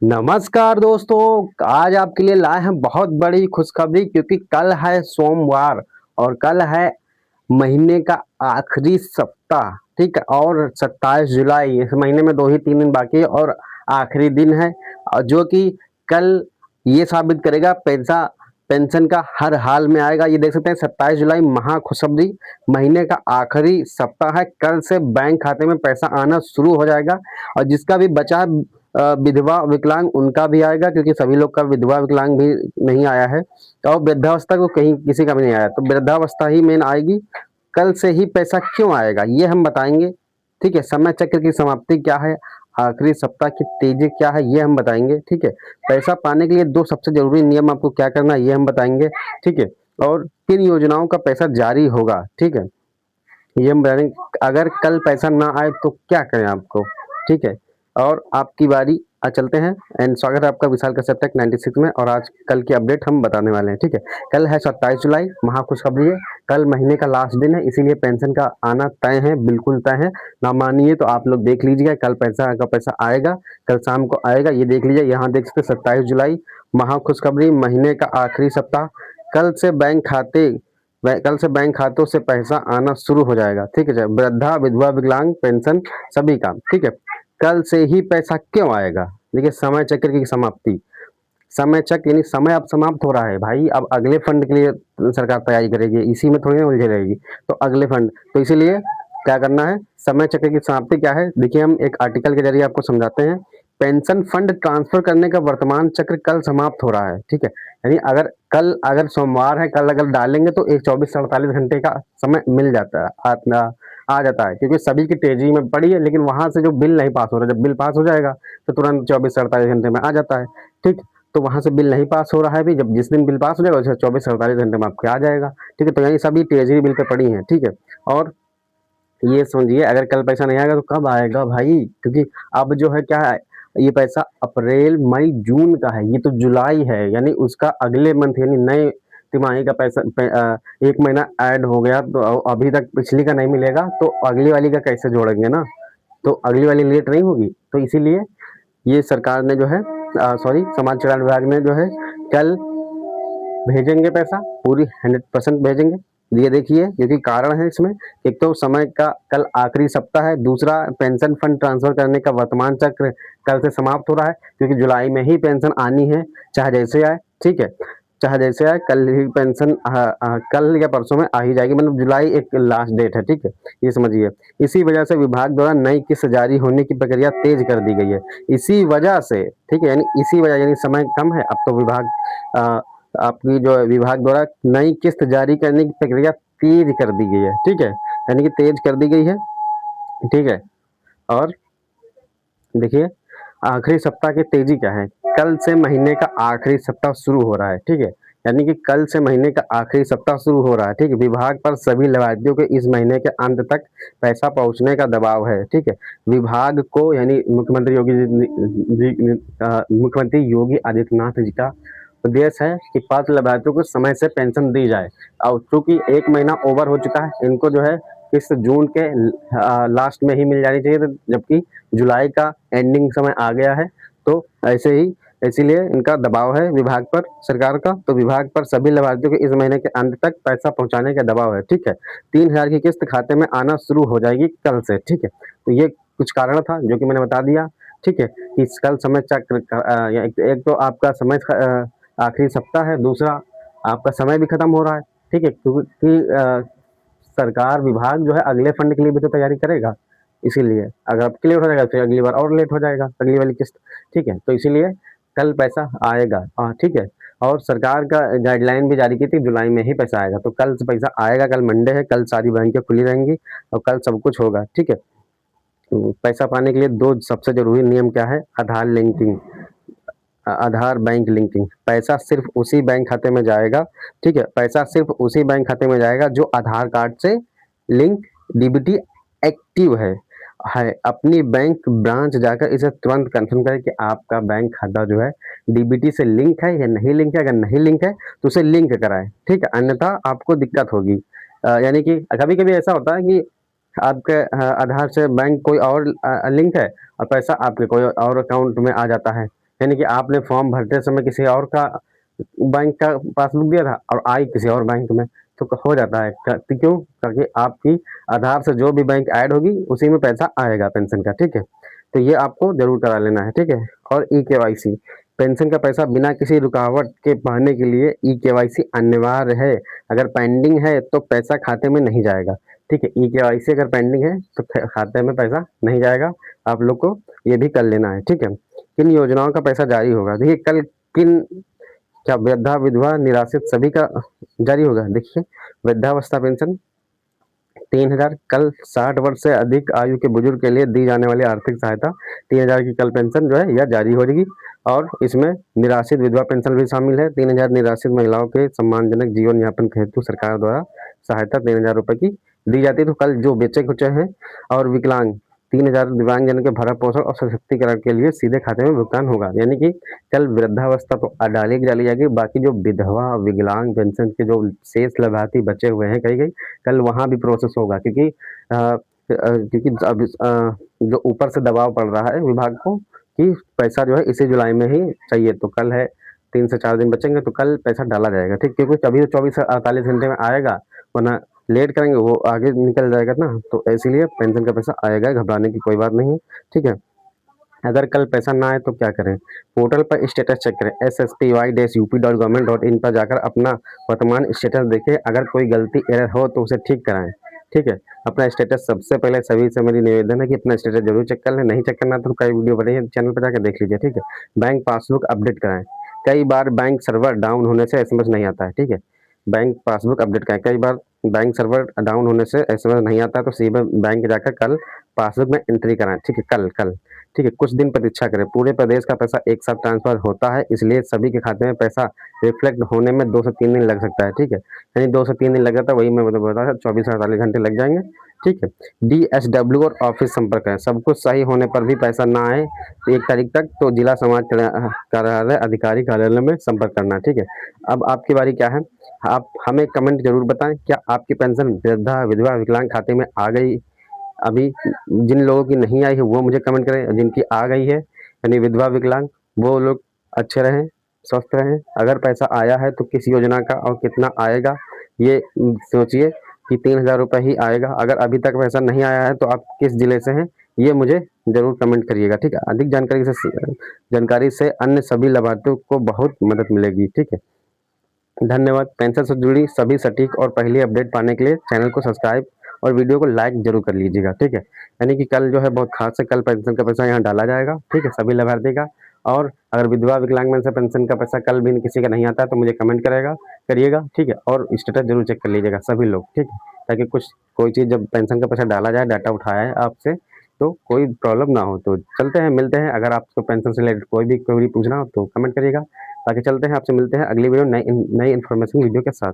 नमस्कार दोस्तों, आज आपके लिए लाए हैं बहुत बड़ी खुशखबरी क्योंकि कल है सोमवार और कल है महीने का आखिरी सप्ताह। ठीक है, और 27 जुलाई, इस महीने में 2 ही 3 दिन बाकी है और आखिरी दिन है, और जो कि कल ये साबित करेगा पैसा पेंशन का हर हाल में आएगा। ये देख सकते हैं 27 जुलाई महाखुशखबरी, महीने का आखिरी सप्ताह है। कल से बैंक खाते में पैसा आना शुरू हो जाएगा और जिसका भी बचा विधवा विकलांग उनका भी आएगा, क्योंकि सभी लोग का विधवा विकलांग भी नहीं आया है और वृद्धावस्था को कहीं किसी का भी नहीं आया, तो वृद्धावस्था ही मेन आएगी। कल से ही पैसा क्यों आएगा ये हम बताएंगे। ठीक है, समय चक्र की समाप्ति क्या है, आखिरी सप्ताह की तेजी क्या है ये हम बताएंगे। ठीक है, पैसा पाने के लिए 2 सबसे जरूरी नियम आपको क्या करना है ये हम बताएंगे। ठीक है, और किन योजनाओं का पैसा जारी होगा। ठीक है, ये हम बताएंगे। अगर कल पैसा ना आए तो क्या करें आपको। ठीक है, और आपकी बारी। चलते हैं एंड स्वागत है आपका विशाल कश्यप टेक 96 में, और आज कल की अपडेट हम बताने वाले हैं। ठीक है, कल है 27 जुलाई, महाखुशखबरी है। कल महीने का लास्ट दिन है, इसीलिए पेंशन का आना तय है, बिल्कुल तय है। ना मानिए तो आप लोग देख लीजिएगा, कल पैसा का पैसा आएगा, कल शाम को आएगा। ये देख लीजिए, यहाँ देख सकते 27 जुलाई महाखुशखबरी, महीने का आखिरी सप्ताह। कल से बैंक खाते कल से बैंक खातों से पैसा आना शुरू हो जाएगा। ठीक है, वृद्धा विधवा विकलांग पेंशन सभी का। ठीक है, कल से ही पैसा क्यों आएगा। देखिए, समय चक्र की समाप्ति, समय चक्र यानी समय अब समाप्त हो रहा है भाई। अब अगले फंड के लिए सरकार तैयारी करेगी, इसी में थोड़ी ना उलझी रहेगी। तो अगले फंड, तो इसीलिए क्या करना है, समय चक्र की समाप्ति क्या है देखिए, हम एक आर्टिकल के जरिए आपको समझाते हैं। पेंशन फंड ट्रांसफर करने का वर्तमान चक्र कल समाप्त हो रहा है। ठीक है, यानी अगर सोमवार है, कल अगर डालेंगे तो एक 24 से 48 घंटे का समय मिल जाता है, आ जाता है, क्योंकि सभी की तेजी में पड़ी है। लेकिन वहां से जो बिल नहीं पास हो रहा, जब बिल पास हो जाएगा तो तुरंत 24 से 48 घंटे में आ जाता है। ठीक, तो वहां से बिल नहीं पास हो रहा है, भी जब जिस दिन बिल पास हो जाएगा उसे 24 से 48 घंटे में आपके आ जाएगा। ठीक है, तो यानी सभी ट्रेजरी बिल पे पड़ी है। ठीक है, और ये समझिए, अगर कल पैसा नहीं आएगा तो कब आएगा भाई, क्योंकि अब जो है क्या है, ये पैसा अप्रैल मई जून का है, ये तो जुलाई है, यानी उसका अगले मंथ यानी नए तिमाही का पैसा एक महीना ऐड हो गया, तो अभी तक पिछली का नहीं मिलेगा तो अगली वाली का कैसे जोड़ेंगे ना, तो अगली वाली लेट नहीं होगी। तो इसीलिए ये सरकार ने जो है, सॉरी, समाज कल्याण विभाग ने जो है, कल भेजेंगे पैसा, पूरी 100% भेजेंगे। ये देखिए, क्योंकि कारण है इसमें, एक तो समय का कल आखिरी सप्ताह है, दूसरा पेंशन फंड ट्रांसफर करने का वर्तमान चक्र कल से समाप्त हो रहा है, क्योंकि जुलाई में ही पेंशन आनी है, चाहे जैसे आए। ठीक है, चाहे जैसे आए, कल ही पेंशन कल या परसों में आ ही जाएगी, मतलब जुलाई एक लास्ट डेट है। ठीक है, ये समझिए। इसी वजह से विभाग द्वारा नई किस्त जारी होने की प्रक्रिया तेज कर दी गई है, इसी वजह से। ठीक है, यानी इसी वजह, यानी समय कम है अब तो विभाग आपकी जो है विभाग द्वारा नई किस्त जारी करने की प्रक्रिया तेज कर दी गई है। ठीक है, यानी कि तेज कर दी गई है। ठीक है, और देखिए, आखिरी सप्ताह की तेजी क्या है, कल से महीने का आखिरी सप्ताह शुरू हो रहा है। ठीक है, यानी कि कल से महीने का आखिरी सप्ताह शुरू हो रहा है। ठीक है, विभाग पर सभी लाभार्थियों के इस महीने के अंत तक पैसा पहुंचने का दबाव है। ठीक है, विभाग को यानी मुख्यमंत्री योगी आदित्यनाथ जी का उद्देश्य है कि पात्र लाभार्थियों को समय से पेंशन दी जाए। और चूंकि एक महीना ओवर हो चुका है, इनको जो है किस्त जून के लास्ट में ही मिल जानी चाहिए, जबकि जुलाई का एंडिंग समय आ गया है। तो ऐसे ही, इसीलिए इनका दबाव है विभाग पर, सरकार का। तो विभाग पर सभी लाभार्थियों को इस महीने के अंत तक पैसा पहुंचाने का दबाव है। ठीक है, 3,000 की किस्त खाते में आना शुरू हो जाएगी कल से। ठीक है, तो ये कुछ कारण था जो कि मैंने बता दिया। ठीक है, कि कल समय चक्र एक तो आपका समय आखिरी सप्ताह है, दूसरा आपका समय भी खत्म हो रहा है। ठीक है, क्योंकि सरकार विभाग जो है अगले फंड के लिए भी तो तैयारी करेगा, इसीलिए अगर अब क्लियर हो जाएगा फिर अगली बार और लेट हो जाएगा अगली वाली किस्त। ठीक है, तो इसीलिए कल पैसा आएगा। ठीक है, और सरकार का गाइडलाइन भी जारी की थी, जुलाई में ही पैसा आएगा, तो कल से पैसा आएगा। कल मंडे है, कल सारी बैंकें खुली रहेंगी और कल सब कुछ होगा। ठीक है, तो पैसा पाने के लिए 2 सबसे जरूरी नियम क्या है, आधार लिंकिंग, आधार बैंक लिंकिंग। पैसा सिर्फ उसी बैंक खाते में जाएगा। ठीक है, पैसा सिर्फ उसी बैंक खाते में जाएगा जो आधार कार्ड से लिंक डीबीटी एक्टिव है। अपनी बैंक ब्रांच जाकर इसे तुरंत कंफर्म करें कि आपका बैंक खाता जो है डीबीटी से लिंक है या नहीं लिंक है। अगर नहीं लिंक है तो उसे लिंक कराएं। ठीक है, अन्यथा आपको दिक्कत होगी। यानी कि कभी कभी ऐसा होता है कि आपके आधार से बैंक कोई और लिंक है और पैसा आपके कोई और अकाउंट में आ जाता है। यानी कि आपने फॉर्म भरते समय किसी और का बैंक का पासबुक दिया था और आई किसी और बैंक में, तो हो जाता है। क्यों? ताकि आपकी आधार से जो भी बैंक ऐड होगी उसी में पैसा आएगा पेंशन का, ठीक है। तो ये आपको जरूर करा लेना है, ठीक है। और ई-केवाईसी, पेंशन का पैसा बिना किसी रुकावट के पाने के लिए ई-केवाईसी अनिवार्य है। अगर पेंडिंग है तो पैसा खाते में नहीं जाएगा, ठीक है। ई-केवाईसी अगर पेंडिंग है तो खाते में पैसा नहीं जाएगा। आप लोग को ये भी कर लेना है, ठीक है। किन योजनाओं का पैसा जारी होगा? देखिए कल किन, क्या वृद्धा, विधवा, निराश्रित सभी का जारी होगा? देखिए वृद्धावस्था पेंशन 3,000, कल 60 वर्ष से अधिक आयु के बुजुर्ग के लिए दी जाने वाली आर्थिक सहायता 3,000 की कल पेंशन जो है यह जारी हो जाएगी। और इसमें निराश्रित विधवा पेंशन भी शामिल है। 3,000 निराश्रित महिलाओं के सम्मानजनक जीवन यापन हेतु सरकार द्वारा सहायता 3,000 रुपए की दी जाती है। तो कल जो बच्चे कुचे हैं और विकलांग 3,000 दिव्यांगजन के भरण पोषण और सशक्तिकरण के लिए सीधे खाते में भुगतान होगा। यानी कि कल वृद्धावस्था तो डाली जाएगी, बाकी जो विधवा विकलांग पेंशन के जो शेष लाभार्थी बचे हुए हैं कई कल वहाँ भी प्रोसेस होगा। क्योंकि क्योंकि अब जो ऊपर से दबाव पड़ रहा है विभाग को कि पैसा जो है इसी जुलाई में ही चाहिए, तो कल है 3 से 4 दिन बचेंगे तो कल पैसा डाला जाएगा, ठीक। क्योंकि अभी तो 24 से 48 घंटे में आएगा, वरना लेट करेंगे वो आगे निकल जाएगा ना, तो इसीलिए पेंशन का पैसा आएगा, घबराने की कोई बात नहीं है, ठीक है। अगर कल पैसा ना आए तो क्या करें? पोर्टल पर स्टेटस चेक करें, sspy-up.government.in पर जाकर अपना वर्तमान स्टेटस देखें। अगर कोई गलती एरर हो तो उसे ठीक कराएं, ठीक है। अपना स्टेटस सबसे पहले सभी से मेरी निवेदन है कि अपना स्टेटस जरूर चेक कर लें। नहीं चेक करना तो कई वीडियो बनी है चैनल पर जाकर देख लीजिए, ठीक है। बैंक पासबुक अपडेट कराएं। कई बार बैंक सर्वर डाउन होने से एसएमएस नहीं आता है, ठीक है। बैंक पासबुक अपडेट कराएं। कई बार बैंक सर्वर डाउन होने से एसएमएस नहीं आता, तो सीधे बैंक जाकर कल पासबुक में एंट्री कराएं, ठीक है। कल कल ठीक है। कुछ दिन प्रतीक्षा करें, पूरे प्रदेश का पैसा एक साथ ट्रांसफर होता है, इसलिए सभी के खाते में पैसा रिफ्लेक्ट होने में 2 से 3 दिन लग सकता है, ठीक है। यानी 2 से 3 दिन लग जाता है, वही मैं बता रहा था, 24 से 48 घंटे लग जाएंगे, ठीक है। DSW और ऑफिस संपर्क है। सब कुछ सही होने पर भी पैसा ना आए 1 तारीख तक तो जिला समाज कार्यालय अधिकारी कार्यालय में संपर्क करना, ठीक है। अब आपकी बारी क्या है? आप हमें कमेंट जरूर बताएं, क्या आपकी पेंशन वृद्धा, विधवा, विकलांग खाते में आ गई? अभी जिन लोगों की नहीं आई है वो मुझे कमेंट करें, जिनकी आ गई है यानी विधवा विकलांग, वो लोग अच्छे रहें, स्वस्थ रहें। अगर पैसा आया है तो किस योजना का और कितना आएगा ये सोचिए कि 3,000 रुपये ही आएगा। अगर अभी तक पैसा नहीं आया है तो आप किस जिले से हैं ये मुझे ज़रूर कमेंट करिएगा, ठीक है। अधिक जानकारी से अन्य सभी लाभार्थियों को बहुत मदद मिलेगी, ठीक है। धन्यवाद। पेंशन से जुड़ी सभी सटीक और पहली अपडेट पाने के लिए चैनल को सब्सक्राइब और वीडियो को लाइक जरूर कर लीजिएगा, ठीक है। यानी कि कल जो है बहुत खास है, कल पेंशन का पैसा यहाँ डाला जाएगा, ठीक है, सभी लाभार्थी का। और अगर विधवा विकलांग में से पेंशन का पैसा कल भी किसी का नहीं आता है तो मुझे कमेंट करिएगा, ठीक है। और स्टेटस जरूर चेक कर लीजिएगा सभी लोग, ठीक है, ताकि कुछ कोई चीज़ जब पेंशन का पैसा डाला जाए, डाटा उठाया है आपसे तो कोई प्रॉब्लम ना हो। तो चलते हैं, मिलते हैं। अगर आपको पेंशन से रिलेटेड कोई भी क्वेरी पूछना हो तो कमेंट करिएगा। बाकी चलते हैं, आपसे मिलते हैं अगली वीडियो नई इन्फॉर्मेशन वीडियो के साथ।